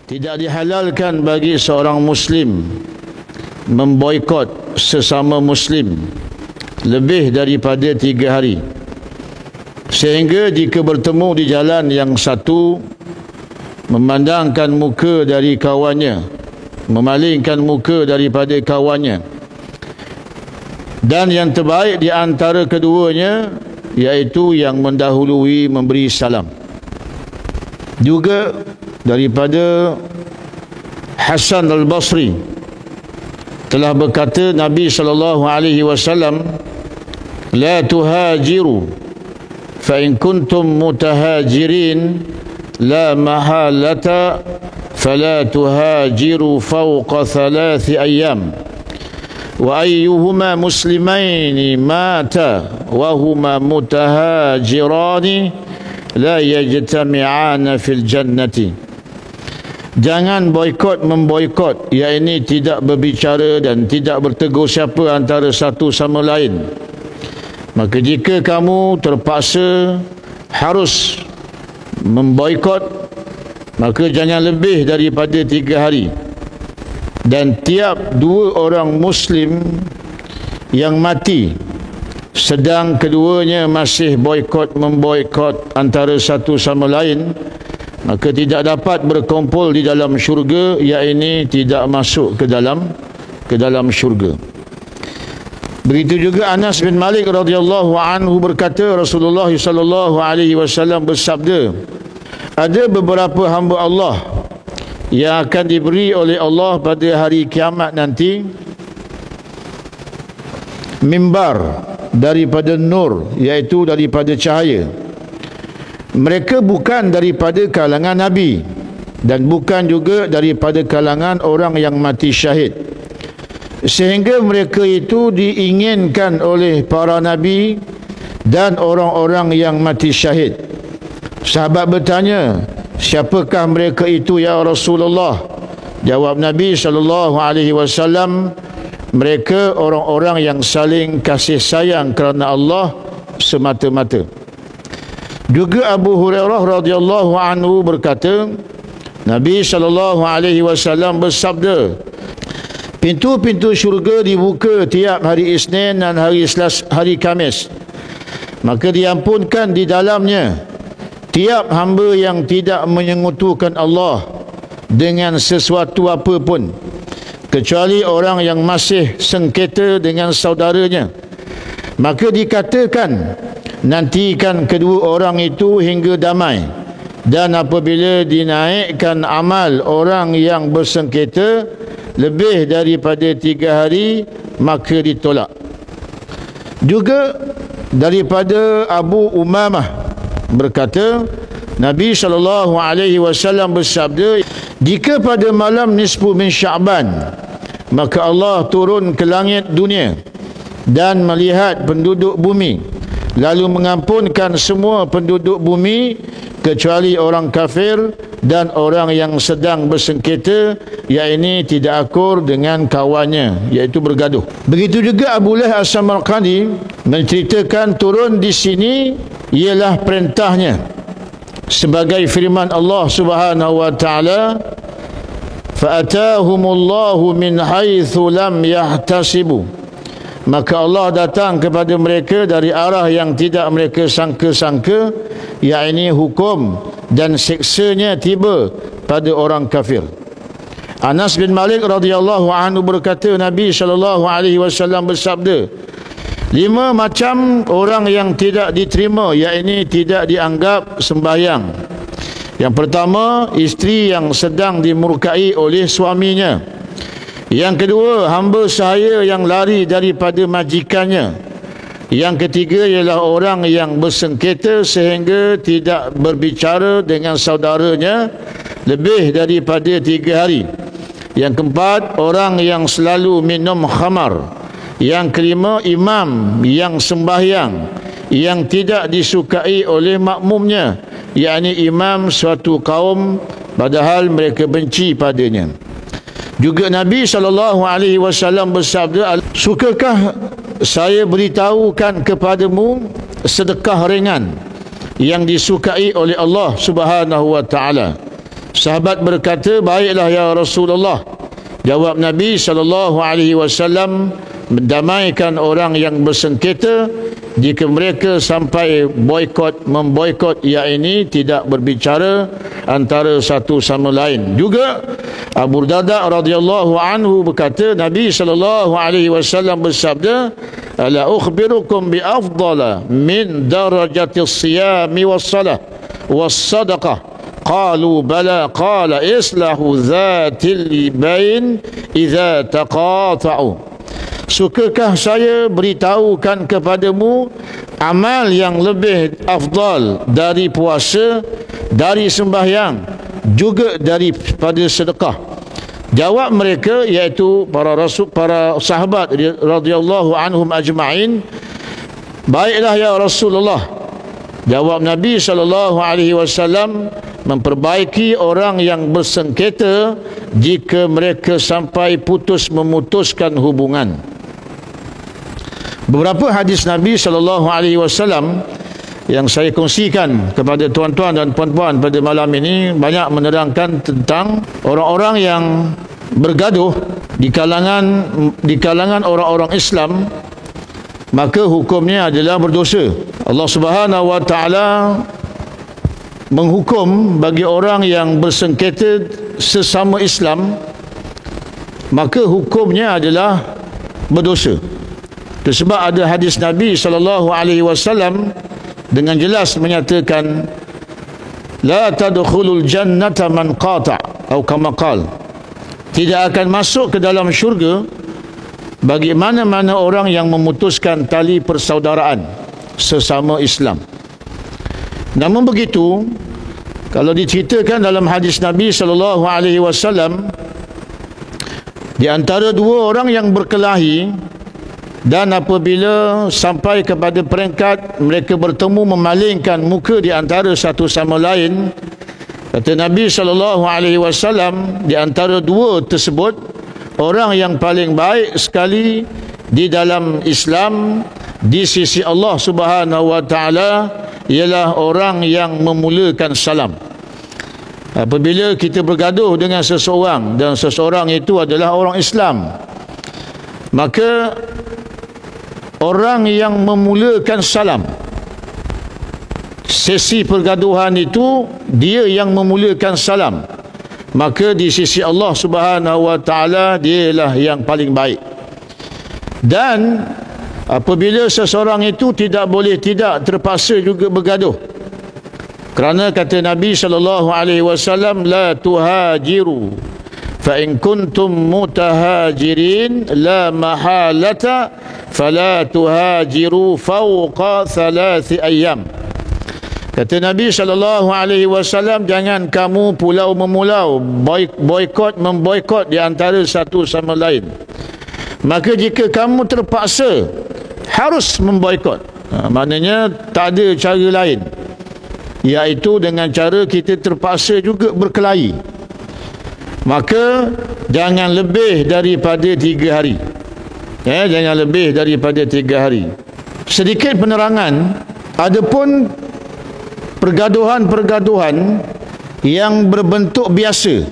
Tidak dihalalkan bagi seorang Muslim memboikot sesama Muslim lebih daripada 3 hari, sehingga jika bertemu di jalan yang satu, memandangkan muka dari kawannya, memalingkan muka daripada kawannya, dan yang terbaik di antara keduanya iaitu yang mendahului memberi salam. Juga daripada Hasan al-Basri telah berkata Nabi SAW, la tuhajiru fa in kuntum mutahajirin la mahalata fala tuhajiru fawqa 3 ayyam wa ayyuhuma muslimaini mata wa huma mutahajirani la yajtami'ana fil jannati. Jangan boikot memboikot, iaitu tidak berbicara dan tidak bertegur siapa antara satu sama lain. Maka jika kamu terpaksa harus memboikot, maka jangan lebih daripada 3 hari. Dan tiap 2 orang Muslim yang mati sedang keduanya masih boikot memboikot antara satu sama lain, maka tidak dapat berkumpul di dalam syurga, iaitu tidak masuk ke dalam syurga. Begitu juga Anas bin Malik radhiyallahu anhu berkata, Rasulullah sallallahu alaihi wasallam bersabda, ada beberapa hamba Allah yang akan diberi oleh Allah pada hari kiamat nanti mimbar daripada nur, iaitu daripada cahaya. Mereka bukan daripada kalangan Nabi dan bukan juga daripada kalangan orang yang mati syahid, sehingga mereka itu diinginkan oleh para Nabi dan orang-orang yang mati syahid. Sahabat bertanya, siapakah mereka itu ya Rasulullah? Jawab Nabi SAW, mereka orang-orang yang saling kasih sayang kerana Allah semata-mata. Juga Abu Hurairah radhiyallahu anhu berkata, Nabi SAW bersabda, pintu-pintu syurga dibuka tiap hari Isnin dan hari Khamis, maka diampunkan di dalamnya tiap hamba yang tidak menyengutukan Allah dengan sesuatu apapun, kecuali orang yang masih sengketa dengan saudaranya. Maka dikatakan, nantikan kedua orang itu hingga damai, dan apabila dinaikkan amal orang yang bersengketa lebih daripada 3 hari, maka ditolak. Juga daripada Abu Umamah berkata, Nabi SAW bersabda, jika pada malam nisfu min Sya'ban, maka Allah turun ke langit dunia dan melihat penduduk bumi, lalu mengampunkan semua penduduk bumi kecuali orang kafir dan orang yang sedang bersengketa, iaitu tidak akur dengan kawannya, iaitu bergaduh. Begitu juga Abu Layth As-Samarqandi menceritakan turun di sini ialah perintahnya sebagai firman Allah Subhanahu wa taala, fa'atahumullahu min haitsu lam yahtasibu, maka Allah datang kepada mereka dari arah yang tidak mereka sangka-sangka, iaitu hukum dan siksanya tiba pada orang kafir. Anas bin Malik radhiyallahu anhu berkata, Nabi SAW bersabda, 5 macam orang yang tidak diterima, iaitu tidak dianggap sembahyang. Yang pertama, isteri yang sedang dimurkai oleh suaminya. Yang kedua, hamba sahaya yang lari daripada majikannya. Yang ketiga ialah orang yang bersengketa sehingga tidak berbicara dengan saudaranya lebih daripada 3 hari. Yang keempat, orang yang selalu minum khamar. Yang kelima, imam yang sembahyang yang tidak disukai oleh makmumnya, iaitu imam suatu kaum padahal mereka benci padanya. Juga Nabi SAW bersabda, sukakah saya beritahukan kepadamu sedekah ringan yang disukai oleh Allah Subhanahu wa taala? Sahabat berkata, baiklah ya Rasulullah. Jawab Nabi SAW, mendamaikan orang yang bersengketa jika mereka sampai memboikot, yakni tidak berbicara antara satu sama lain. Juga Abu Darda radhiyallahu anhu berkata, Nabi SAW bersabda, ala ukhbirukum bi afdala min darajati as-siyami was-salah was-sadaqah. Qalu bala, qala islahu dhatil bain idza taqata'u. Sukakah saya beritahukan kepadamu amal yang lebih afdal dari puasa, dari sembahyang, juga daripada sedekah? Jawab mereka, iaitu para sahabat radhiyallahu anhum ajma'in, baiklah ya Rasulullah. Jawab Nabi SAW, memperbaiki orang yang bersengketa jika mereka sampai memutuskan hubungan. Beberapa hadis Nabi SAW yang saya kongsikan kepada tuan-tuan dan puan-puan pada malam ini banyak menerangkan tentang orang-orang yang bergaduh di kalangan orang-orang Islam, maka hukumnya adalah berdosa. Allah Subhanahu wa taala menghukum bagi orang yang bersengketa sesama Islam, maka hukumnya adalah berdosa. Itu sebab ada hadis Nabi SAW dengan jelas menyatakan, la tadkhulul jannata man qata' atau kama qala, tidak akan masuk ke dalam syurga bagi mana-mana orang yang memutuskan tali persaudaraan sesama Islam. Namun begitu, kalau diceritakan dalam hadis Nabi SAW, di antara dua orang yang berkelahi dan apabila sampai kepada peringkat mereka bertemu memalingkan muka di antara satu sama lain, kata Nabi SAW, di antara dua tersebut, orang yang paling baik sekali di dalam Islam di sisi Allah Subhanahu wa taala ialah orang yang memulakan salam. Apabila kita bergaduh dengan seseorang dan seseorang itu adalah orang Islam, maka orang yang memulakan salam, sesi pergaduhan itu dia yang memulakan salam, maka di sisi Allah Subhanahu wa taala dialah yang paling baik. Dan apabila seseorang itu tidak terpaksa juga bergaduh, kerana kata Nabi SAW, la tuhajiru fa in kuntum mutahajirin la mahalata fala tuhajiru fawqa 3 ayyam. Kata Nabi SAW, jangan kamu pulau-memulau, memboikot di antara satu sama lain. Maka jika kamu terpaksa harus memboikot, maknanya tak ada cara lain, iaitu dengan cara kita terpaksa juga berkelahi, maka jangan lebih daripada 3 hari. Jangan lebih daripada 3 hari. Sedikit penerangan, adapun pergaduhan-pergaduhan yang berbentuk biasa,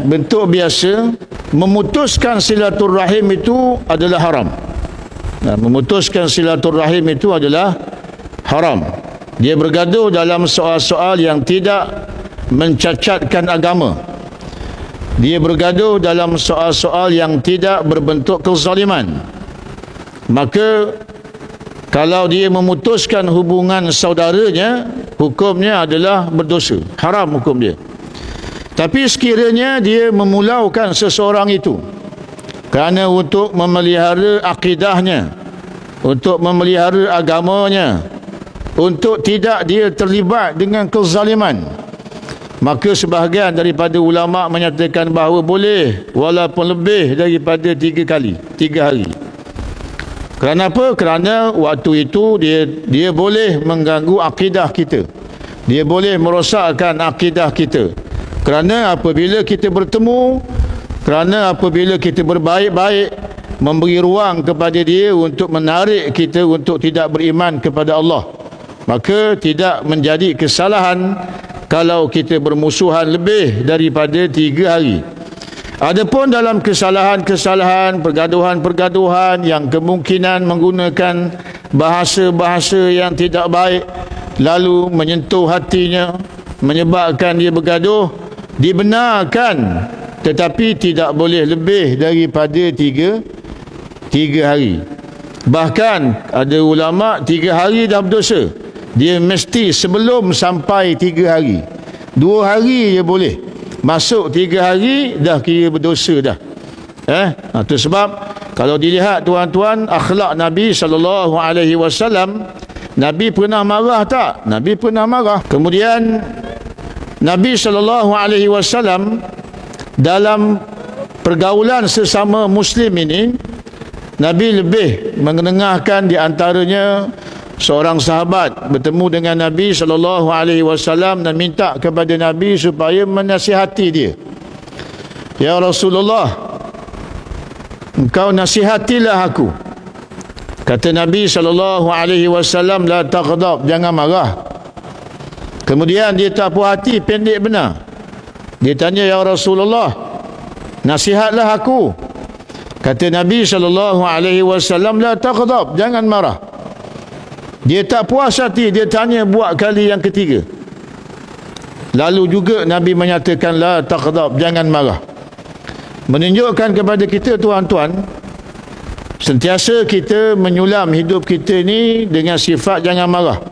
bentuk biasa, memutuskan silaturahim itu adalah haram. Memutuskan silaturahim itu adalah haram. Dia bergaduh dalam soal-soal yang tidak mencacatkan agama. Dia bergaduh dalam soal-soal yang tidak berbentuk kezaliman. Maka kalau dia memutuskan hubungan saudaranya, hukumnya adalah berdosa, haram hukum dia. Tapi sekiranya dia memulaukan seseorang itu kerana untuk memelihara akidahnya, untuk memelihara agamanya, untuk tidak dia terlibat dengan kezaliman, maka sebahagian daripada ulama menyatakan bahawa boleh walaupun lebih daripada 3 hari. Kerana apa? Kerana waktu itu dia boleh mengganggu akidah kita, dia boleh merosakkan akidah kita. Kerana apabila kita bertemu, kerana apabila kita berbaik-baik, memberi ruang kepada dia untuk menarik kita untuk tidak beriman kepada Allah, maka tidak menjadi kesalahan kalau kita bermusuhan lebih daripada 3 hari. Adapun dalam kesalahan-kesalahan, pergaduhan-pergaduhan yang kemungkinan menggunakan bahasa-bahasa yang tidak baik, lalu menyentuh hatinya, menyebabkan dia bergaduh, dibenarkan, tetapi tidak boleh lebih daripada 3 hari. Bahkan ada ulama 3 hari dah berdosa. Dia mesti sebelum sampai 3 hari. 2 hari je boleh. Masuk 3 hari dah kira berdosa dah. Itu sebab kalau dilihat tuan-tuan, akhlak Nabi SAW, Nabi pernah marah tak? Nabi pernah marah. Kemudian Nabi SAW dalam pergaulan sesama Muslim ini, Nabi lebih mengenengahkan. Di antaranya seorang sahabat bertemu dengan Nabi SAW dan minta kepada Nabi supaya menasihati dia. Ya Rasulullah, engkau nasihatilah aku. Kata Nabi SAW, la taghdab, jangan marah. Kemudian dia tak puas hati, pendek benar. Dia tanya, ya Rasulullah, nasihatlah aku. Kata Nabi SAW, la taghdab, jangan marah. Dia tak puas hati, dia tanya buat kali yang ketiga. Lalu juga Nabi menyatakan, la taghdab, jangan marah. Menunjukkan kepada kita, tuan-tuan, sentiasa kita menyulam hidup kita ni dengan sifat jangan marah.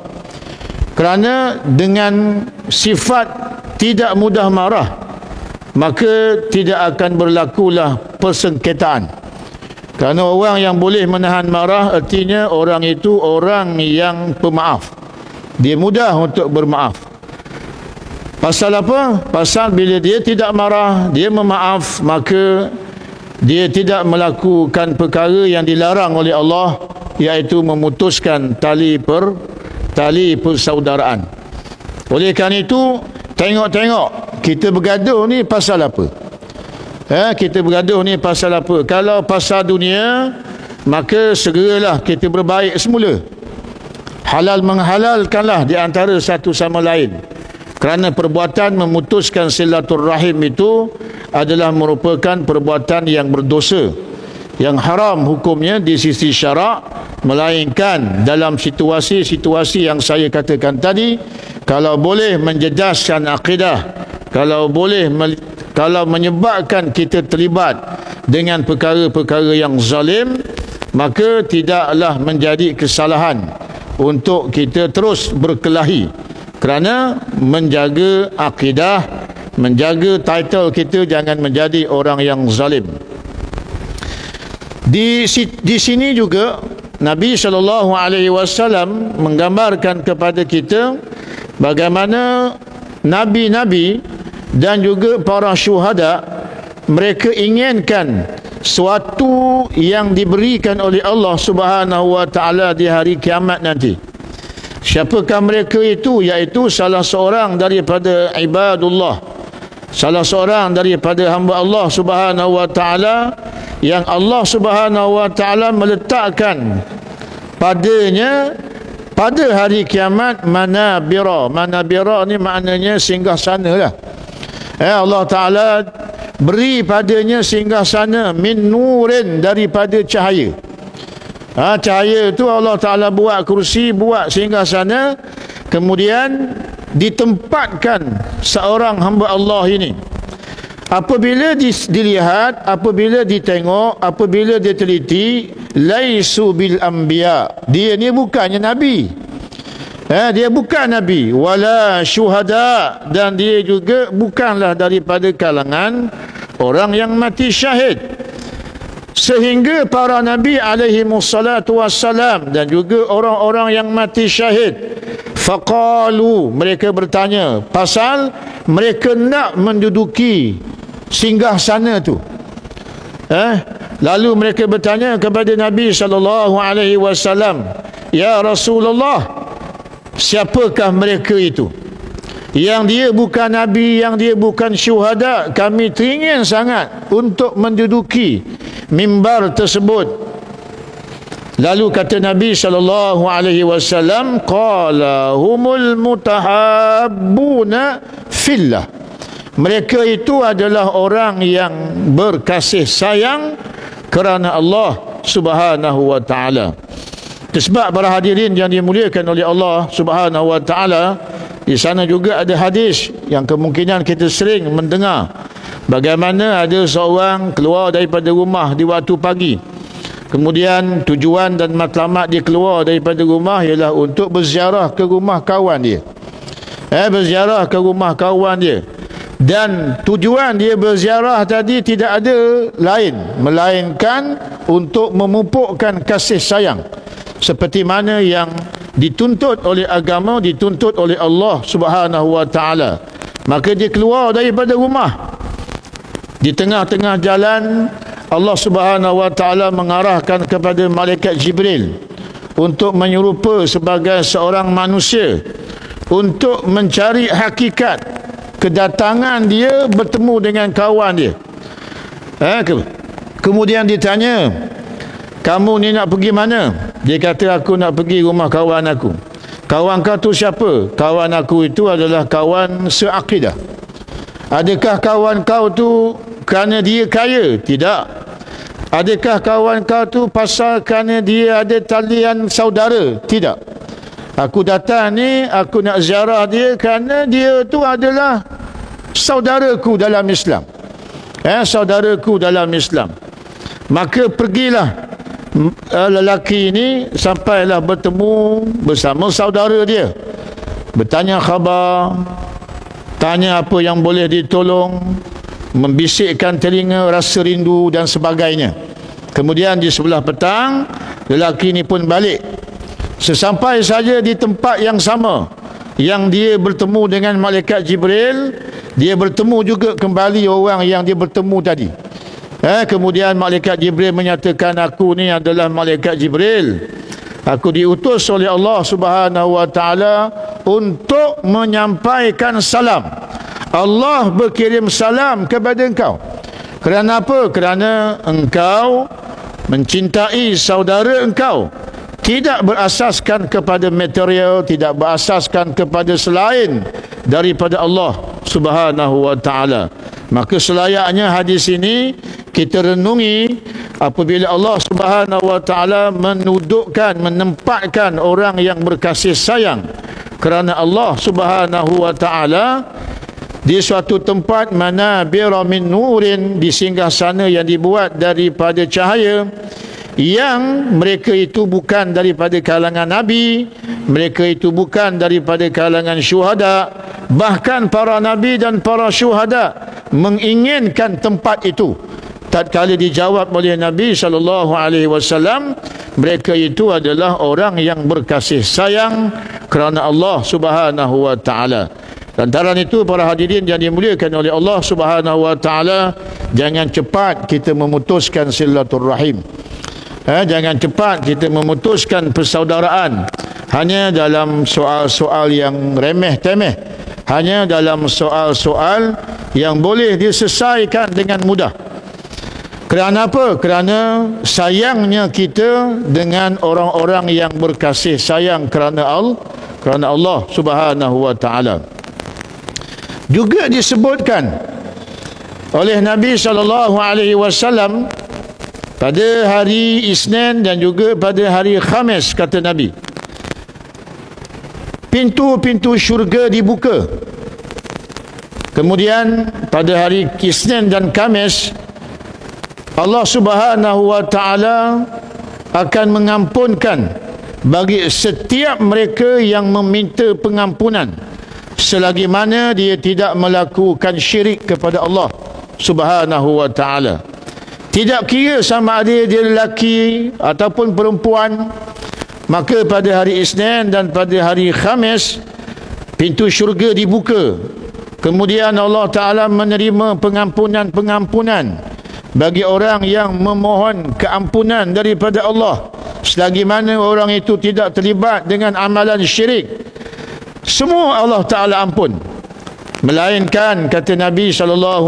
Kerana dengan sifat tidak mudah marah, maka tidak akan berlakulah persengketaan. Kerana orang yang boleh menahan marah, artinya orang itu orang yang pemaaf. Dia mudah untuk bermaaf. Pasal apa? Pasal bila dia tidak marah, dia memaaf, maka dia tidak melakukan perkara yang dilarang oleh Allah, iaitu memutuskan tali persaudaraan. Oleh kerana itu, tengok-tengok kita bergaduh ni pasal apa? Kita bergaduh ni pasal apa? Kalau pasal dunia, maka segeralah kita berbaik semula. Halal menghalalkanlah di antara satu sama lain. Kerana perbuatan memutuskan silaturrahim itu adalah merupakan perbuatan yang berdosa, yang haram hukumnya di sisi syarak, melainkan dalam situasi-situasi yang saya katakan tadi, kalau boleh menjejaskan akidah, kalau menyebabkan kita terlibat dengan perkara-perkara yang zalim, maka tidaklah menjadi kesalahan untuk kita terus berkelahi, kerana menjaga akidah, menjaga title kita jangan menjadi orang yang zalim. Di sini juga Nabi SAW menggambarkan kepada kita bagaimana nabi-nabi dan juga para syuhada, mereka inginkan suatu yang diberikan oleh Allah Subhanahu wa taala di hari kiamat nanti. Siapakah mereka itu? Iaitu salah seorang daripada ibadullah, salah seorang daripada hamba Allah Subhanahu wa taala, yang Allah Subhanahu wa taala meletakkan padanya pada hari kiamat manabira. Manabira ni maknanya singgah sana lah. Allah Ta'ala beri padanya singgah sana min nurin, daripada cahaya. Cahaya itu Allah Ta'ala buat kursi, buat singgah sana, kemudian ditempatkan seorang hamba Allah ini. Apabila dilihat, apabila ditengok, apabila diteliti, laisu bil anbiya, dia ni bukannya nabi. Dia bukan nabi, wala syuhada, dan dia juga bukanlah daripada kalangan orang yang mati syahid. Sehingga para nabi alaihi wassalatu wassalam dan juga orang-orang yang mati syahid, faqalu, mereka bertanya pasal mereka nak menduduki singgah sana tu. Lalu mereka bertanya kepada Nabi SAW, ya Rasulullah, siapakah mereka itu? Yang dia bukan nabi, yang dia bukan syuhada, kami teringin sangat untuk menduduki mimbar tersebut. Lalu kata Nabi SAW, qala humul mutahabbuna fillah. Mereka itu adalah orang yang berkasih sayang kerana Allah Subhanahu wa taala. Sebab para hadirin yang dimuliakan oleh Allah Subhanahu wa taala, di sana juga ada hadis yang kemungkinan kita sering mendengar. Bagaimana ada seorang keluar daripada rumah di waktu pagi. Kemudian tujuan dan matlamat dia keluar daripada rumah ialah untuk berziarah ke rumah kawan dia. Berziarah ke rumah kawan dia. Dan tujuan dia berziarah tadi tidak ada lain melainkan untuk memupukkan kasih sayang seperti mana yang dituntut oleh agama, dituntut oleh Allah Subhanahu wa taala. Maka dia keluar daripada rumah. Di tengah-tengah jalan Allah Subhanahu wa taala mengarahkan kepada malaikat Jibril untuk menyerupa sebagai seorang manusia untuk mencari hakikat kedatangan dia bertemu dengan kawan dia. Kemudian ditanya, kamu ni nak pergi mana? Dia kata, aku nak pergi rumah kawan aku. Kawan kau tu siapa? Kawan aku itu adalah kawan seakidah. Adakah kawan kau tu kerana dia kaya? Tidak. Adakah kawan kau tu pasal kerana dia ada talian saudara? Tidak. Aku datang ni, aku nak ziarah dia kerana dia tu adalah saudaraku dalam Islam. Saudaraku dalam Islam. Maka pergilah lelaki ini sampailah bertemu bersama saudara dia. Bertanya khabar, tanya apa yang boleh ditolong, membisikkan telinga rasa rindu dan sebagainya. Kemudian di sebelah petang, lelaki ini pun balik. Sesampai saja di tempat yang sama yang dia bertemu dengan malaikat Jibril, dia bertemu juga kembali orang yang dia bertemu tadi. Kemudian malaikat Jibril menyatakan, aku ni adalah malaikat Jibril. Aku diutus oleh Allah Subhanahu wa taala untuk menyampaikan salam. Allah berkirim salam kepada engkau. Kerana apa? Kerana engkau mencintai saudara engkau. Tidak berasaskan kepada material, tidak berasaskan kepada selain daripada Allah Subhanahu wa taala. Maka selayaknya hadis ini kita renungi apabila Allah Subhanahu wa taala menudukkan, menempatkan orang yang berkasih sayang kerana Allah Subhanahu wa taala di suatu tempat mana bira min nurin, di singgasana yang dibuat daripada cahaya, yang mereka itu bukan daripada kalangan nabi, mereka itu bukan daripada kalangan syuhada. Bahkan para nabi dan para syuhada menginginkan tempat itu. Tatkala dijawab oleh Nabi SAW, mereka itu adalah orang yang berkasih sayang kerana Allah Subhanahu wa taala. Lantaran itu para hadirin yang dimuliakan oleh Allah Subhanahu wa taala, jangan cepat kita memutuskan silaturrahim. Jangan cepat kita memutuskan persaudaraan hanya dalam soal-soal yang remeh-temeh, hanya dalam soal-soal yang boleh diselesaikan dengan mudah. Kerana apa? Kerana sayangnya kita dengan orang-orang yang berkasih sayang kerana Allah Subhanahu wa taala. Juga disebutkan oleh Nabi SAW pada hari Isnin dan juga pada hari Khamis, kata Nabi, pintu-pintu syurga dibuka. Kemudian pada hari Isnin dan Khamis, Allah Subhanahu wa taala akan mengampunkan bagi setiap mereka yang meminta pengampunan selagi mana dia tidak melakukan syirik kepada Allah Subhanahu wa taala. Tidak kira sama ada dia lelaki ataupun perempuan, maka pada hari Isnin dan pada hari Khamis pintu syurga dibuka. Kemudian Allah taala menerima pengampunan bagi orang yang memohon keampunan daripada Allah selagi mana orang itu tidak terlibat dengan amalan syirik. Semua Allah taala ampun, melainkan kata Nabi SAW,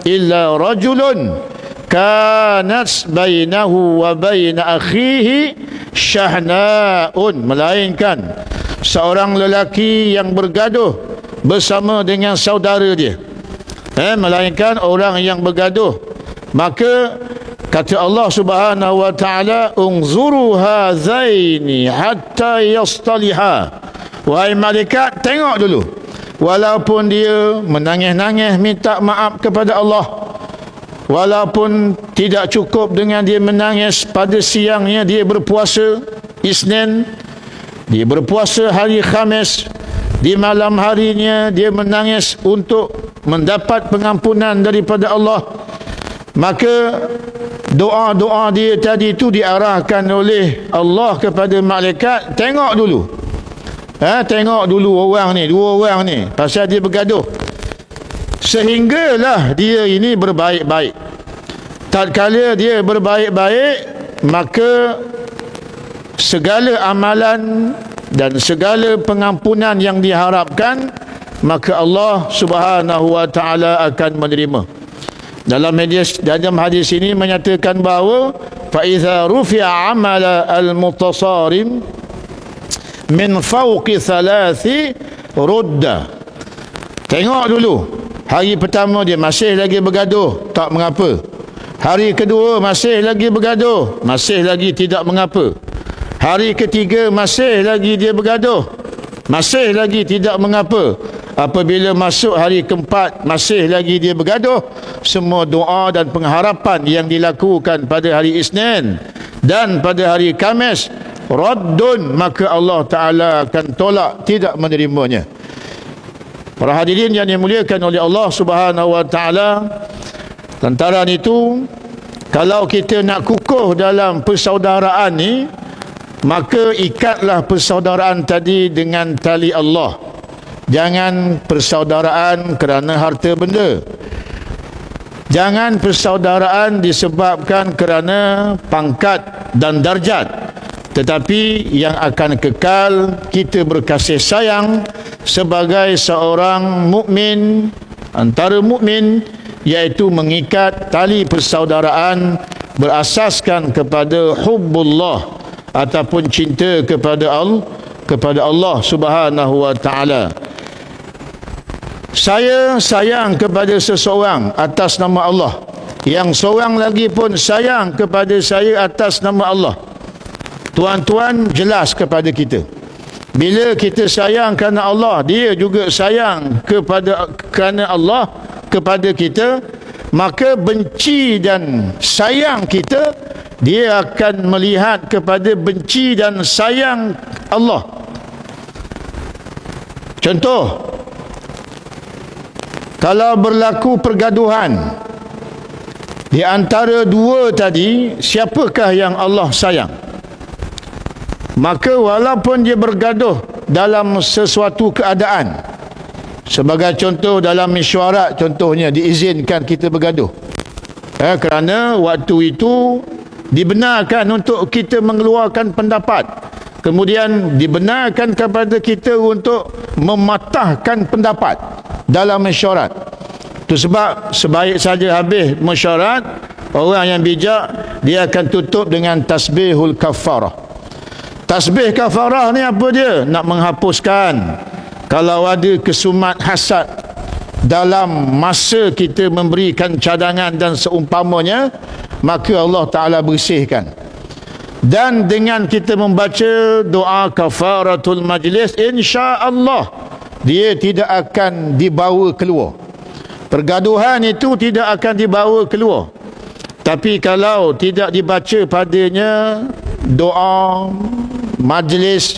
illa rajulun kanat bainahu wa baina akhihi syahna'un, melainkan seorang lelaki yang bergaduh bersama dengan saudara dia, melainkan orang yang bergaduh, maka kata Allah Subhanahu wa taala, unzuru hazaini hatta yastaliha, wahai malaikat, tengok dulu, walaupun dia menangis-nangis minta maaf kepada Allah, walaupun tidak cukup dengan dia menangis pada siangnya dia berpuasa Isnin, dia berpuasa hari Khamis, di malam harinya dia menangis untuk mendapat pengampunan daripada Allah, maka doa-doa dia tadi itu diarahkan oleh Allah kepada malaikat, tengok dulu, tengok dulu orang ni, dua orang ni, pasal dia bergaduh, sehinggalah dia ini berbaik-baik. Tatkala dia berbaik-baik, maka segala amalan dan segala pengampunan yang diharapkan, maka Allah Subhanahu wa taala akan menerima. Dalam hadis ini menyatakan bahawa fa idza rufi'a amala al-mutasarim min fawqi thalathi rudda. Tengok dulu, hari pertama dia masih lagi bergaduh, tak mengapa. Hari kedua masih lagi bergaduh, masih lagi tidak mengapa. Hari ketiga masih lagi dia bergaduh, masih lagi tidak mengapa. Apabila masuk hari keempat masih lagi dia bergaduh, semua doa dan pengharapan yang dilakukan pada hari Isnin dan pada hari Khamis raddun, maka Allah Ta'ala akan tolak, tidak menerimanya. Para hadirin yang dimuliakan oleh Allah Subhanahu wa Ta'ala, lantaran itu, kalau kita nak kukuh dalam persaudaraan ni, maka ikatlah persaudaraan tadi dengan tali Allah. Jangan persaudaraan kerana harta benda. Jangan persaudaraan disebabkan kerana pangkat dan darjat. Tetapi yang akan kekal, kita berkasih sayang sebagai seorang mukmin, antara mukmin, iaitu mengikat tali persaudaraan berasaskan kepada hubbullah ataupun cinta kepada Allah Subhanahu wa taala. Saya sayang kepada seseorang atas nama Allah, yang seorang lagi pun sayang kepada saya atas nama Allah. Tuan-tuan jelas kepada kita, bila kita sayang kerana Allah, dia juga sayang kerana Allah kepada kita, maka benci dan sayang kita, dia akan melihat kepada benci dan sayang Allah. Contoh, kalau berlaku pergaduhan di antara dua tadi, siapakah yang Allah sayang? Maka walaupun dia bergaduh dalam sesuatu keadaan, sebagai contoh dalam mesyuarat, contohnya diizinkan kita bergaduh, kerana waktu itu dibenarkan untuk kita mengeluarkan pendapat, kemudian dibenarkan kepada kita untuk mematahkan pendapat dalam mesyuarat. Itu sebab sebaik saja habis mesyuarat, orang yang bijak dia akan tutup dengan tasbihul kafarah. Tasbih kafarah ni apa dia? Nak menghapuskan kalau ada kesumat hasad dalam masa kita memberikan cadangan dan seumpamanya, maka Allah Ta'ala bersihkan. Dan dengan kita membaca doa kafaratul majlis, insya-Allah dia tidak akan dibawa keluar. Pergaduhan itu tidak akan dibawa keluar. Tapi kalau tidak dibaca padanya doa majlis,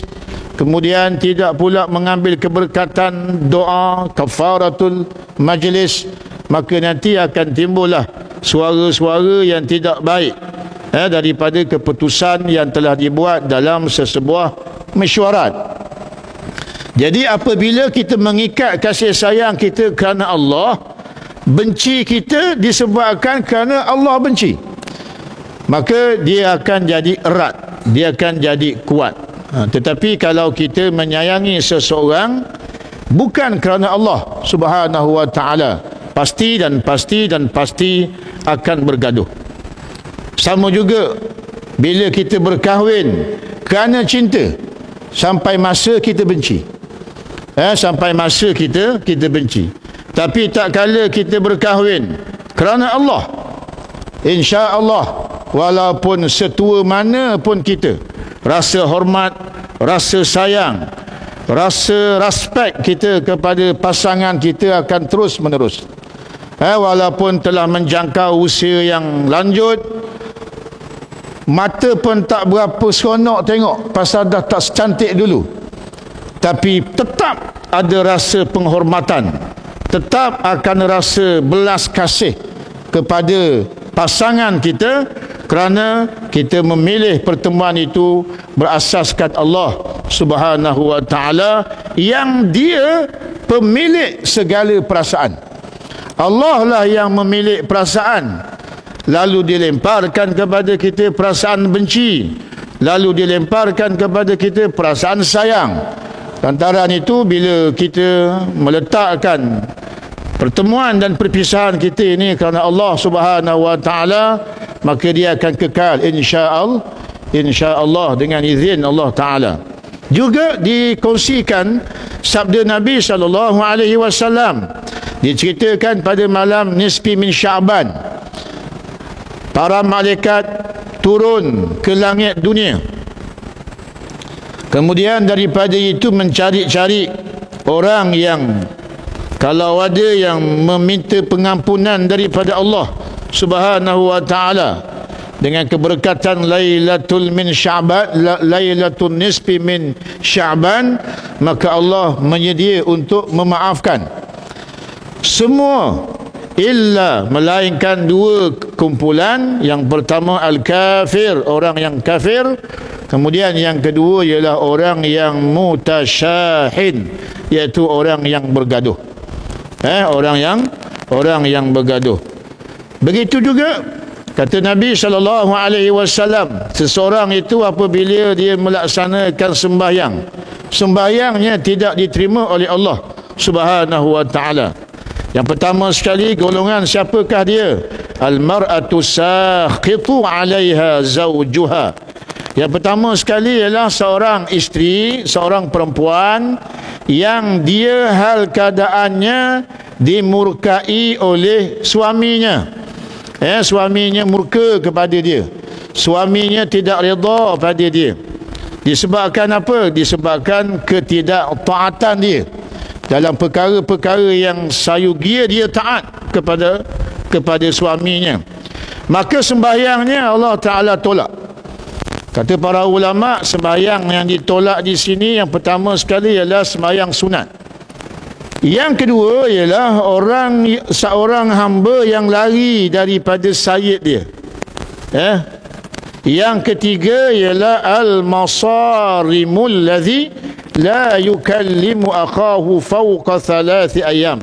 kemudian tidak pula mengambil keberkatan doa kafaratul majlis, maka nanti akan timbullah suara-suara yang tidak baik daripada keputusan yang telah dibuat dalam sesebuah mesyuarat. Jadi apabila kita mengikat kasih sayang kita kerana Allah, benci kita disebabkan kerana Allah benci, maka dia akan jadi erat, dia akan jadi kuat. Tetapi kalau kita menyayangi seseorang bukan kerana Allah Subhanahu wa taala, pasti akan bergaduh. Sama juga bila kita berkahwin kerana cinta, sampai masa kita benci. Sampai masa kita benci. Tapi tak kala kita berkahwin kerana Allah, insya-Allah, walaupun setua mana pun kita, rasa hormat, rasa sayang, rasa respect kita kepada pasangan kita akan terus menerus. Walaupun telah menjangkau usia yang lanjut, mata pun tak berapa seronok tengok pasal dah tak secantik dulu, tapi tetap ada rasa penghormatan, tetap akan rasa belas kasih kepada pasangan kita, kerana kita memilih pertemuan itu berasaskan Allah Subhanahu wa taala yang dia pemilik segala perasaan. Allah lah yang memilik perasaan, lalu dilemparkan kepada kita perasaan benci, lalu dilemparkan kepada kita perasaan sayang. Lantaran itu, bila kita meletakkan pertemuan dan perpisahan kita ini kerana Allah Subhanahu wa taala, maka dia akan kekal insya-Allah dengan izin Allah taala. Juga dikongsikan sabda Nabi sallallahu alaihi wasallam, diceritakan pada malam nisfi min Sya'ban, para malaikat turun ke langit dunia, kemudian daripada itu mencari-cari orang yang, kalau ada yang meminta pengampunan daripada Allah Subhanahu wa taala dengan keberkatan Lailatul min Sya'ban, Lailatul nisfi min Sya'ban, maka Allah menyedia untuk memaafkan semua, illa melainkan dua kumpulan. Yang pertama al-kafir, orang yang kafir. Kemudian yang kedua ialah orang yang mutasyahin, iaitu orang yang bergaduh. Orang yang bergaduh. Begitu juga kata Nabi sallallahu alaihi wasallam, seseorang itu apabila dia melaksanakan sembahyangnya tidak diterima oleh Allah Subhanahu wa taala. Yang pertama sekali, golongan siapakah dia? Al-mar'atu sakhitu 'alaiha zawjuha. Yang pertama sekali ialah seorang isteri, seorang perempuan yang dia hal keadaannya dimurkai oleh suaminya. Suaminya murka kepada dia, suaminya tidak redha pada dia. Disebabkan apa? Disebabkan ketidaktaatan dia dalam perkara-perkara yang sayugia dia taat kepada suaminya. Maka sembahyangnya Allah Ta'ala tolak. Kata para ulama, sembahyang yang ditolak di sini, yang pertama sekali ialah sembahyang sunat. Yang kedua ialah seorang hamba yang lari daripada sayyid dia. Yang ketiga ialah al-masarimul ladzi la yukallimu akahu fawqa 3 ayyam.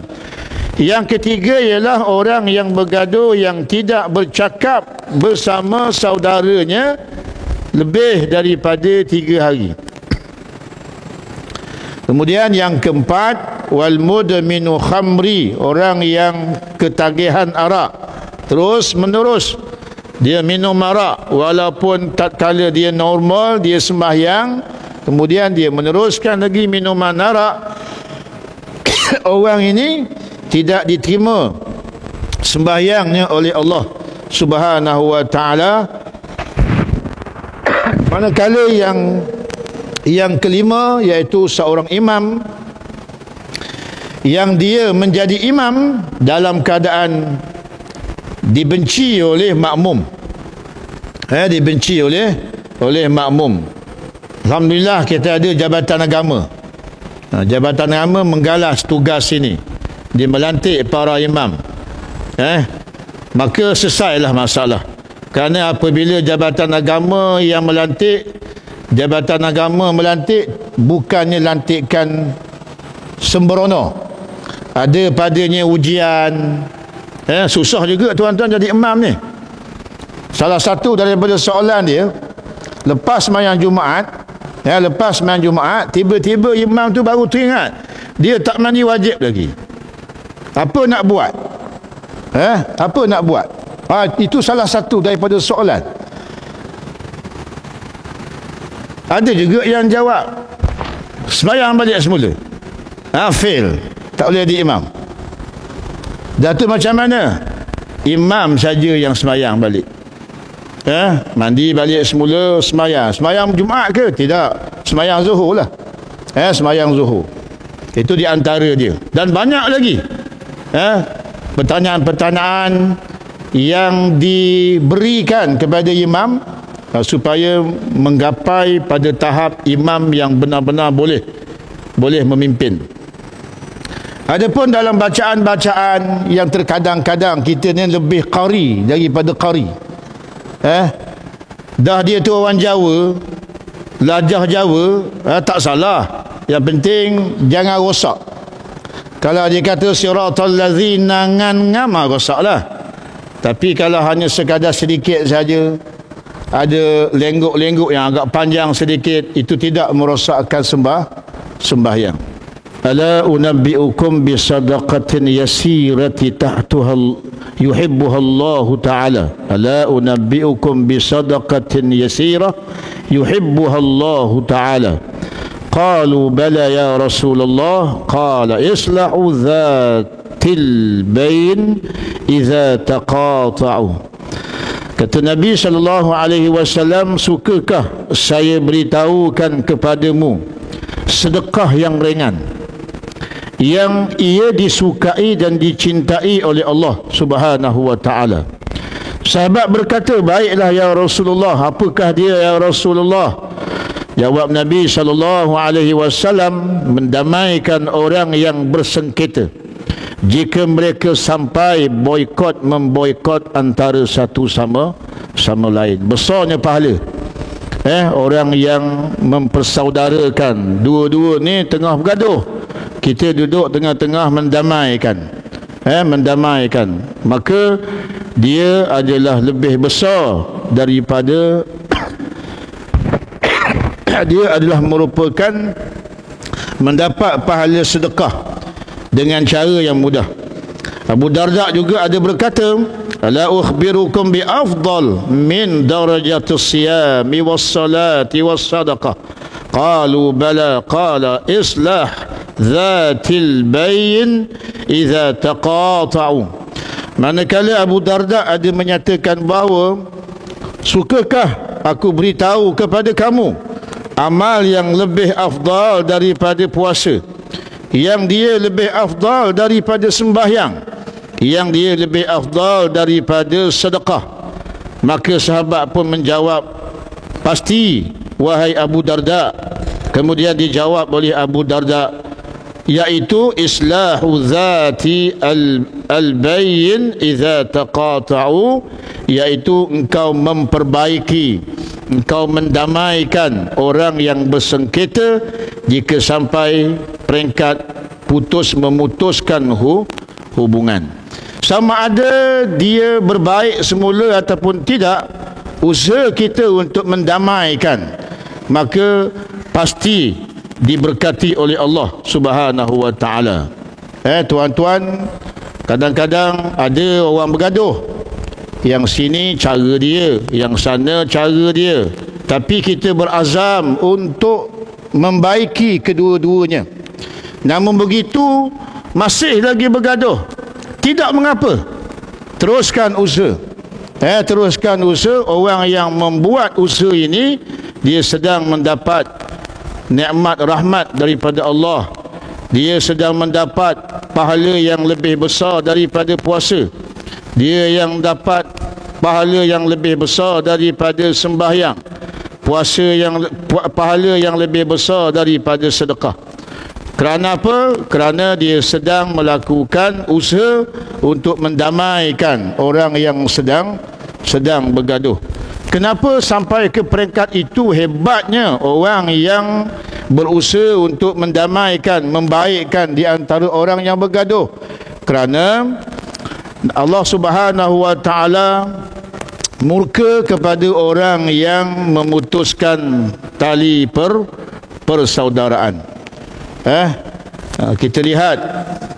Yang ketiga ialah orang yang bergaduh, yang tidak bercakap bersama saudaranya lebih daripada 3 hari. Kemudian yang keempat, wal mudminu khamri, orang yang ketagihan arak terus menerus. Dia minum arak walaupun tatkala dia normal, dia sembahyang, kemudian dia meneruskan lagi minuman arak. Orang ini tidak diterima sembahyangnya oleh Allah Subhanahu wa taala. Manakala yang kelima, iaitu seorang imam yang dia menjadi imam dalam keadaan dibenci oleh makmum. Dibenci oleh makmum. Alhamdulillah kita ada jabatan agama. Jabatan agama menggalas tugas ini. Dia melantik para imam. Maka selesailah masalah. Kerana apabila jabatan agama yang melantik, jabatan agama melantik bukannya lantikan sembrono. Ada padanya ujian. Susah juga tuan-tuan jadi imam ni. Salah satu daripada soalan dia, lepas sembahyang Jumaat, tiba-tiba imam tu baru teringat dia tak mandi wajib lagi. Apa nak buat? Apa nak buat? Itu salah satu daripada soalan. Ada juga yang jawab sembahyang balik semula. Fail, tak boleh jadi imam. Datuk macam mana? Imam saja yang sembahyang balik. Mandi balik semula, sembahyang. Sembahyang Jumaat ke? Tidak, sembahyang Zuhur lah. Sembahyang Zuhur. Itu di antara dia. Dan banyak lagi pertanyaan-pertanyaan yang diberikan kepada imam supaya menggapai pada tahap imam yang benar-benar boleh memimpin. Adapun dalam bacaan-bacaan yang terkadang-kadang kita ni lebih qari daripada qari. Dah dia tu orang Jawa, lajah Jawa, tak salah. Yang penting jangan rosak. Kalau dia kata siratal ladzina ngam rosaklah. Tapi kalau hanya sekadar sedikit saja, ada lengguk-lengguk yang agak panjang sedikit, itu tidak merosakkan sembahyang. Ala unabbiukum bi sadaqatin yasirati tahtuha yuhibbuha Allah Ta'ala. Ala unabbiukum bi sadaqatin yasirah yuhibbuha Allah Ta'ala. Qalu bala ya Rasulullah. Qala islahu dhatil bain idza taqata'u. Kata Nabi SAW, sukakah saya beritahukan kepadamu sedekah yang ringan, yang ia disukai dan dicintai oleh Allah Subhanahu wa ta'ala? Sahabat berkata, baiklah ya Rasulullah, apakah dia ya Rasulullah? Jawab Nabi SAW, mendamaikan orang yang bersengketa jika mereka sampai memboikot antara satu sama lain. Besarnya pahala orang yang mempersaudarakan dua-dua ni tengah bergaduh, kita duduk tengah-tengah mendamaikan, maka dia adalah lebih besar daripada dia adalah merupakan mendapat pahala sedekah dengan cara yang mudah. Abu Darda juga ada berkata, la ukhbirukum bi afdal min darajatis siyami was salati was sadaqah. Qalu bala. Qala islah dhatil bayn idza taqata'u. Manakala Abu Darda ada menyatakan bahawa, sukakah aku beritahu kepada kamu amal yang lebih afdal daripada puasa, yang dia lebih afdal daripada sembahyang, yang dia lebih afdal daripada sedekah? Maka sahabat pun menjawab, pasti wahai Abu Darda. Kemudian dijawab oleh Abu Darda, yaitu islahu zati al-bayn idza taqata'u, yaitu engkau memperbaiki, engkau mendamaikan orang yang bersengketa jika sampai peringkat memutuskan hubungan. Sama ada dia berbaik semula ataupun tidak, usaha kita untuk mendamaikan maka pasti diberkati oleh Allah Subhanahu wa ta'ala. Tuan-tuan, kadang-kadang ada orang bergaduh, yang sini cara dia, yang sana cara dia, tapi kita berazam untuk membaiki kedua-duanya. Namun begitu masih lagi bergaduh, tidak mengapa, teruskan usaha. Teruskan usaha. Orang yang membuat usaha ini, dia sedang mendapat nikmat rahmat daripada Allah. Dia sedang mendapat pahala yang lebih besar daripada puasa. Dia yang dapat pahala yang lebih besar daripada sembahyang, pahala yang lebih besar daripada sedekah. Kerana apa? Kerana dia sedang melakukan usaha untuk mendamaikan orang yang sedang bergaduh. Kenapa sampai ke peringkat itu hebatnya orang yang berusaha untuk mendamaikan, membaikkan di antara orang yang bergaduh? Kerana Allah Subhanahu wa ta'ala murka kepada orang yang memutuskan tali persaudaraan. Kita lihat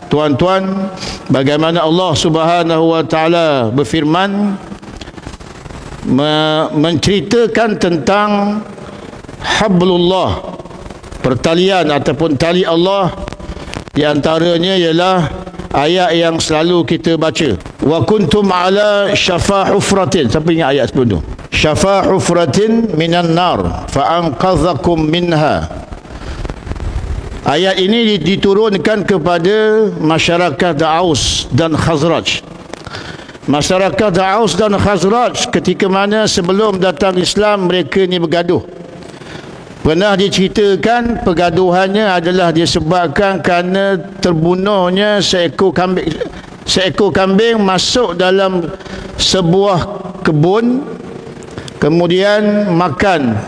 tuan-tuan, bagaimana Allah Subhanahu wa taala berfirman menceritakan tentang hablullah, pertalian ataupun tali Allah. Di antaranya ialah ayat yang selalu kita baca, wa kuntum ala syafa hufratin. Siapa ingat ayat sebelum tu? Syafa hufratin minan nar fa anqadhakum minha. Ayat ini diturunkan kepada masyarakat Aus dan Khazraj. Masyarakat Aus dan Khazraj ketika mana sebelum datang Islam, mereka ni bergaduh. Pernah diceritakan pergaduhannya adalah disebabkan kerana terbunuhnya seekor kambing masuk dalam sebuah kebun, kemudian makan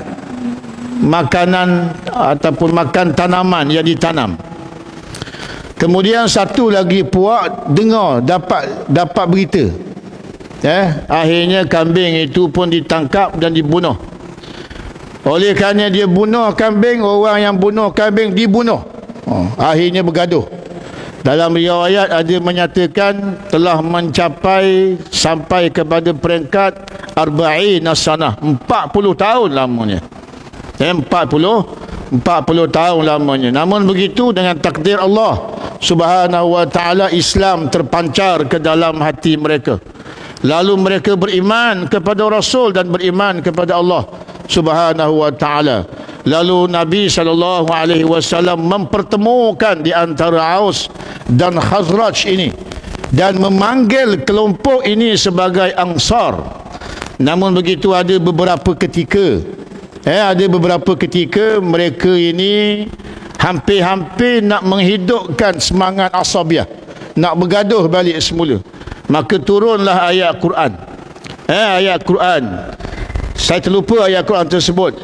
makanan ataupun makan tanaman yang ditanam. Kemudian satu lagi puak dengar dapat berita. Akhirnya kambing itu pun ditangkap dan dibunuh. Oleh kerana dia bunuh kambing, orang yang bunuh kambing dibunuh. Akhirnya bergaduh. Dalam riwayat ada menyatakan telah mencapai sampai kepada peringkat 40 sanah, 40 tahun lamanya. 40 tahun lamanya. Namun begitu, dengan takdir Allah Subhanahu wa taala, Islam terpancar ke dalam hati mereka. Lalu mereka beriman kepada Rasul dan beriman kepada Allah Subhanahu wa taala. Lalu Nabi SAW mempertemukan di antara Aus dan Khazraj ini dan memanggil kelompok ini sebagai Ansar. Namun begitu, ada beberapa ketika mereka ini hampir-hampir nak menghidupkan semangat asabiah, nak bergaduh balik semula. Maka turunlah ayat Quran. Ayat Quran, saya terlupa ayat Quran tersebut.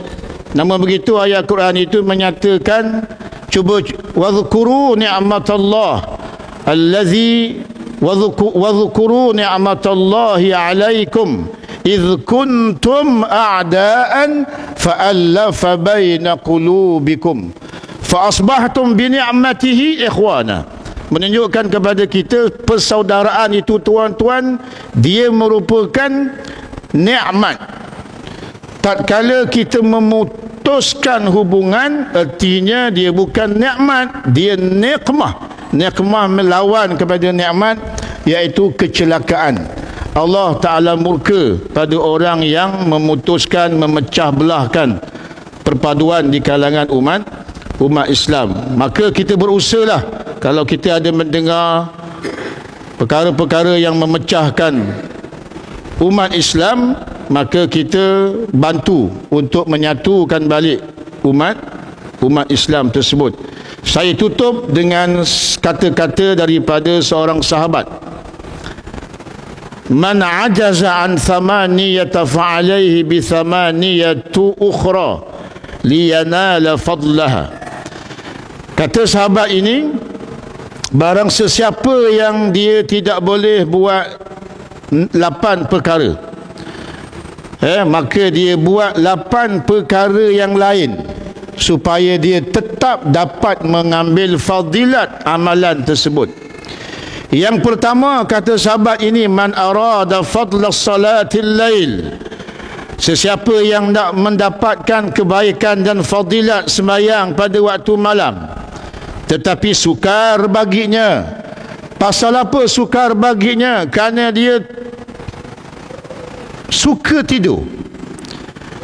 Namun begitu, ayat Quran itu menyatakan, cuba wadhkuru ni'matallah allazi wadhkuru ni'matallahi alaikum idh kuntum a'daan fa'allafa baina qulubikum fa asbahtum bi ni'matihi ikhwana. Menunjukkan kepada kita persaudaraan itu, tuan-tuan, dia merupakan nikmat. Tatkala kita memutuskan hubungan, artinya dia bukan nikmat, dia nikmah. Nikmah melawan kepada nikmat, iaitu kecelakaan. Allah Ta'ala murka pada orang yang memutuskan memecah belahkan perpaduan di kalangan umat Islam. Maka kita berusahalah, kalau kita ada mendengar perkara-perkara yang memecahkan umat Islam, maka kita bantu untuk menyatukan balik umat Islam tersebut. Saya tutup dengan kata-kata daripada seorang sahabat, man ajaza an thamaniyata fa'alayhi bi thamaniyatu ukhra liyanala fadlaha. Kata sahabat ini, barang sesiapa yang dia tidak boleh buat 8 perkara, maka dia buat 8 perkara yang lain supaya dia tetap dapat mengambil fadilat amalan tersebut. Yang pertama, kata sahabat ini, man arada fadla salatil lail, sesiapa yang nak mendapatkan kebaikan dan fadilat sembahyang pada waktu malam, tetapi sukar baginya. Pasal apa sukar baginya? Kerana dia suka tidur.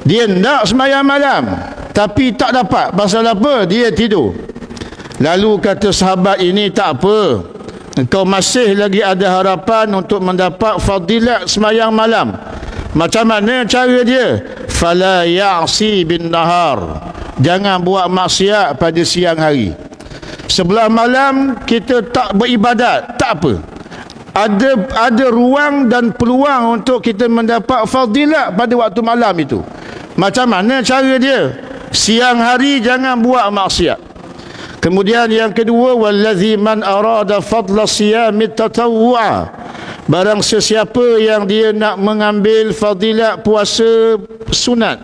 Dia nak sembahyang malam tapi tak dapat. Pasal apa? Dia tidur. Lalu kata sahabat ini, tak apa, engkau masih lagi ada harapan untuk mendapat fadilat sembahyang malam. Macam mana cara dia? Fala ya'si bin nahar, jangan buat maksiat pada siang hari. Sebelah malam kita tak beribadat, tak apa, ada ruang dan peluang untuk kita mendapat fadilat pada waktu malam itu. Macam mana cara dia? Siang hari jangan buat maksiat. Kemudian yang kedua, wallazi man arada fadla siyamit tatawwu'a, barang sesiapa yang dia nak mengambil fadilat puasa sunat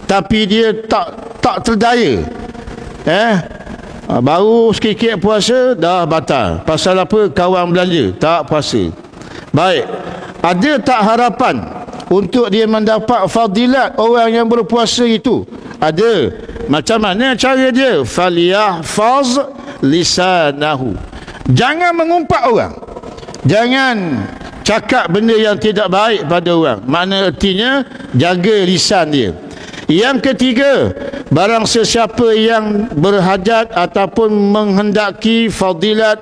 tapi dia tak terdaya, Baru sikit puasa dah batal. Pasal apa? Kawan belanja, tak puasa. Baik, ada tak harapan untuk dia mendapat fadilat orang yang berpuasa itu? Ada. Macam mana cara dia? Falyahfaz lisanahu. Jangan mengumpat orang, jangan cakap benda yang tidak baik pada orang. Makna artinya jaga lisan dia. Yang ketiga, barang sesiapa yang berhajat ataupun menghendaki fadilat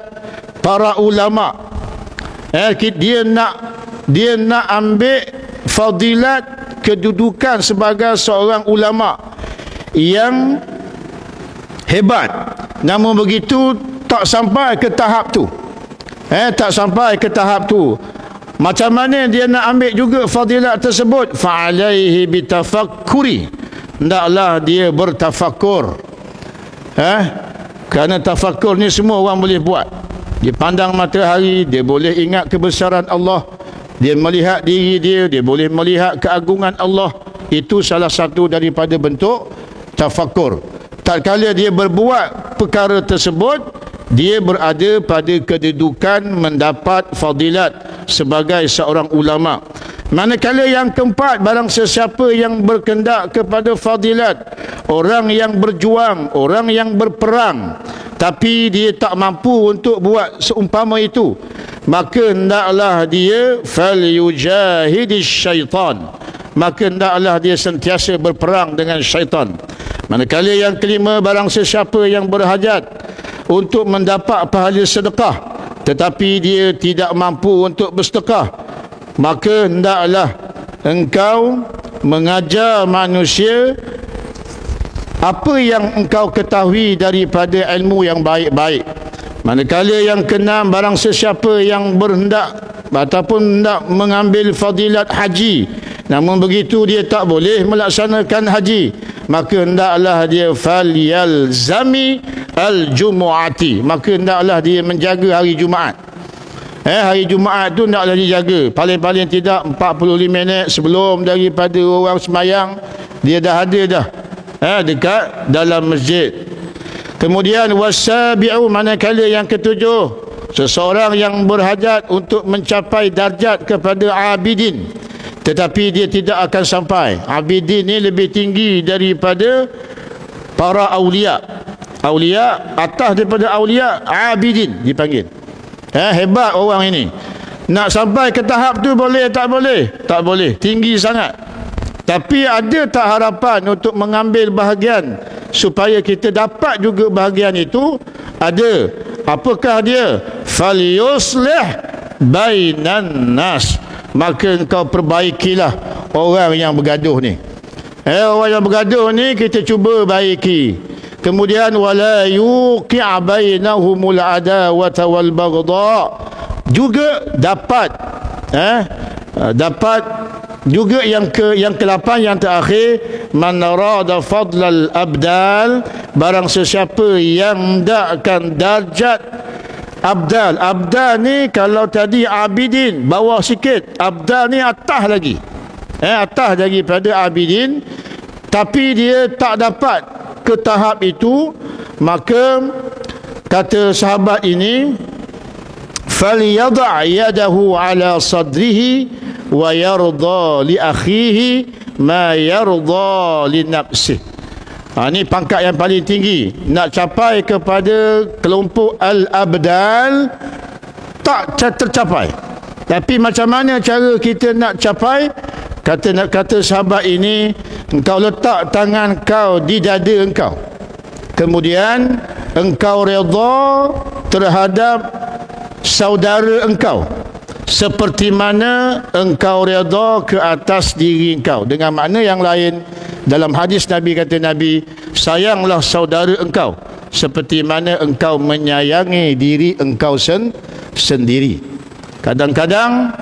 para ulama, dia nak ambil fadilat kedudukan sebagai seorang ulama yang hebat, namun begitu tak sampai ke tahap tu. Tak sampai ke tahap tu. Macam mana dia nak ambil juga fadilat tersebut? Fa'alaihi bitafakkuri. Hendaklah dia bertafakkur. Kerana tafakkur ni semua orang boleh buat. Dia pandang matahari, dia boleh ingat kebesaran Allah. Dia melihat diri dia, dia boleh melihat keagungan Allah. Itu salah satu daripada bentuk tafakkur. Tak kala dia berbuat perkara tersebut, dia berada pada kedudukan mendapat fadilat sebagai seorang ulama. Manakala yang keempat, barang sesiapa yang berkendak kepada fadilat, orang yang berjuang, orang yang berperang, tapi dia tak mampu untuk buat seumpama itu, maka hendaklah dia falyujahidis syaitan, maka hendaklah dia sentiasa berperang dengan syaitan. Manakala yang kelima, barang sesiapa yang berhajat untuk mendapat pahala sedekah tetapi dia tidak mampu untuk bersedekah, maka hendaklah engkau mengajar manusia apa yang engkau ketahui daripada ilmu yang baik-baik. Manakala yang keenam, barang sesiapa yang berhendak ataupun hendak mengambil fadilat haji, namun begitu dia tak boleh melaksanakan haji, maka hendaklah dia falyalzami al-jumu'ati, maka hendaklah dia menjaga hari Jumaat. Hari Jumaat tu hendaklah dijaga. Paling-paling tidak 45 minit sebelum daripada orang semayang, dia dah ada dah dekat dalam masjid. Kemudian wasabi'u, manakala yang ketujuh, seseorang yang berhajat untuk mencapai darjat kepada abidin, tetapi dia tidak akan sampai. Abidin ni lebih tinggi daripada para awliya. Awliya atas daripada awliya, abidin dipanggil. Hebat orang ini. Nak sampai ke tahap tu boleh tak boleh? Tak boleh, tinggi sangat. Tapi ada tak harapan untuk mengambil bahagian supaya kita dapat juga bahagian itu? Ada. Apakah dia? Falyuslih bainan nas, maka engkau perbaikilah orang yang bergaduh ni. Orang yang bergaduh ni kita cuba baiki. Kemudian wala yuqi' bainahumul adawata wal baghdha, juga dapat dapat juga yang ke-8, yang terakhir, man arada fadlal abdal, barang sesiapa yang hendakkan darjat abdal. Abdal ni kalau tadi abidin bawah sikit, abdal ni atas lagi, atas daripada abidin, tapi dia tak dapat ke tahap itu, maka kata sahabat ini, falyadha' yadahu ala sadrihi wa yarda li akhihi ma yarda li nafsihi. Ini pangkat yang paling tinggi. Nak capai kepada kelompok al-abdal tak tercapai. Tapi macam mana cara kita nak capai? Kata sahabat ini, engkau letak tangan kau di dada engkau, kemudian engkau redha terhadap saudara engkau seperti mana engkau redha ke atas diri engkau. Dengan makna yang lain, dalam hadis Nabi kata Nabi, sayanglah saudara engkau seperti mana engkau menyayangi diri engkau sendiri. Kadang-kadang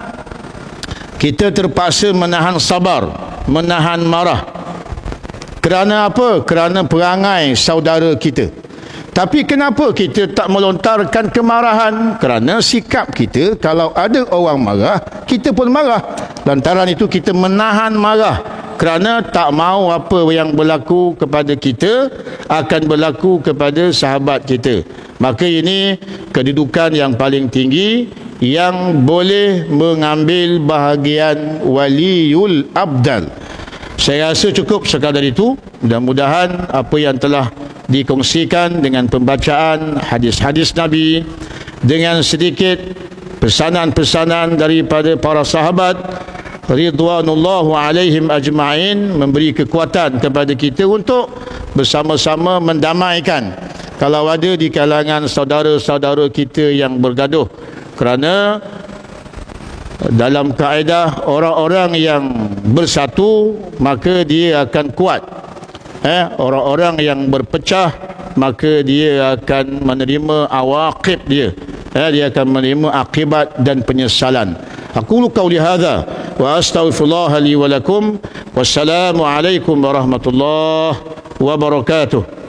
kita terpaksa menahan sabar, menahan marah. Kerana apa? Kerana perangai saudara kita. Tapi kenapa kita tak melontarkan kemarahan? Kerana sikap kita, kalau ada orang marah, kita pun marah. Lantaran itu kita menahan marah, kerana tak mau apa yang berlaku kepada kita akan berlaku kepada sahabat kita. Maka ini kedudukan yang paling tinggi yang boleh mengambil bahagian waliul abdal. Saya rasa cukup sekadar itu. Mudah-mudahan apa yang telah dikongsikan dengan pembacaan hadis-hadis Nabi, dengan sedikit pesanan-pesanan daripada para sahabat ridwanullahu alaihim ajma'in, memberi kekuatan kepada kita untuk bersama-sama mendamaikan kalau ada di kalangan saudara-saudara kita yang bergaduh. Kerana dalam kaedah orang-orang yang bersatu maka dia akan kuat. Orang-orang yang berpecah maka dia akan menerima awaqib dia. Dia akan menerima akibat dan penyesalan. Aqulu qawli hadza wa astaghfirullah li wa lakum. Wassalamu alaikum warahmatullahi wabarakatuh.